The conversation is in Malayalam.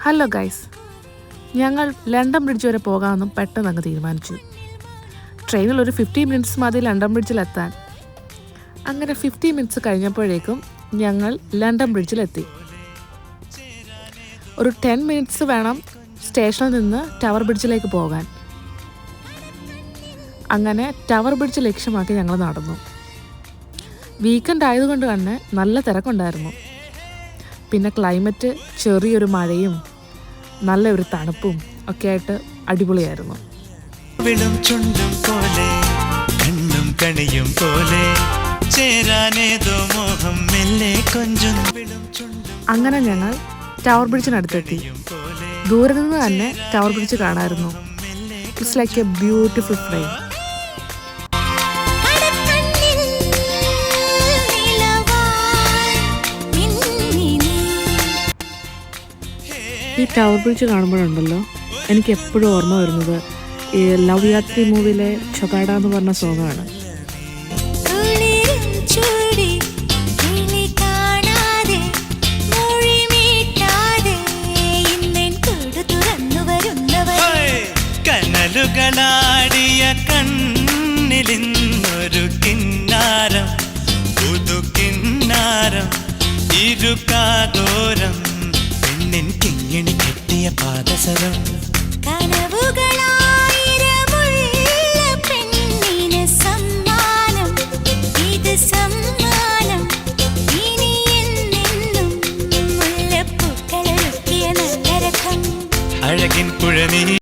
ഹലോ ഗൈസ്, ഞങ്ങൾ ലണ്ടൻ ബ്രിഡ്ജ് വരെ പോകാമെന്നും പെട്ടെന്ന് അങ്ങ് തീരുമാനിച്ചു. ട്രെയിനിൽ ഒരു 15 മിനിറ്റ്സ് മതി ലണ്ടൻ ബ്രിഡ്ജിലെത്താൻ. അങ്ങനെ 15 മിനിറ്റ്സ് കഴിഞ്ഞപ്പോഴേക്കും ഞങ്ങൾ ലണ്ടൻ ബ്രിഡ്ജിലെത്തി. ഒരു 10 മിനിറ്റ്സ് വേണം സ്റ്റേഷനിൽ നിന്ന് ടവർ ബ്രിഡ്ജിലേക്ക് പോകാൻ. അങ്ങനെ ടവർ ബ്രിഡ്ജ് ലക്ഷ്യമാക്കി ഞങ്ങൾ നടന്നു. വീക്കെൻഡ് ആയതുകൊണ്ട് തന്നെ നല്ല തിരക്കുണ്ടായിരുന്നു. പിന്നെ ക്ലൈമറ്റ് ചെറിയൊരു മഴയും നല്ലൊരു തണുപ്പും ഒക്കെ ആയിട്ട് അടിപൊളിയായിരുന്നു. അങ്ങനെ ഞങ്ങൾ ടവർ ബ്രിഡ്ജിനടുത്തെത്തി. ദൂരെ നിന്ന് തന്നെ ടവർ ബ്രിഡ്ജ് കാണാമായിരുന്നു. It's like A beautiful frame. ഈ ടവർ ബ്രിഡ്ജ് കാണുമ്പോഴുണ്ടല്ലോ എനിക്ക് എപ്പോഴും ഓർമ്മ വരുന്നത് ഈ ലവ് യാത്രി മൂവിയിലെ ചൊകാട എന്ന് പറഞ്ഞ സോങ്ങാണ്. കനലുകളാടിയ കണ്ണിലിന്നൊരു കിന്നാരം, പുതു കിന്നാരം, ഇരുകാതോരം, പെണ്ണിൻ കിങ്ങിണി കെട്ടിയ പാദസരം.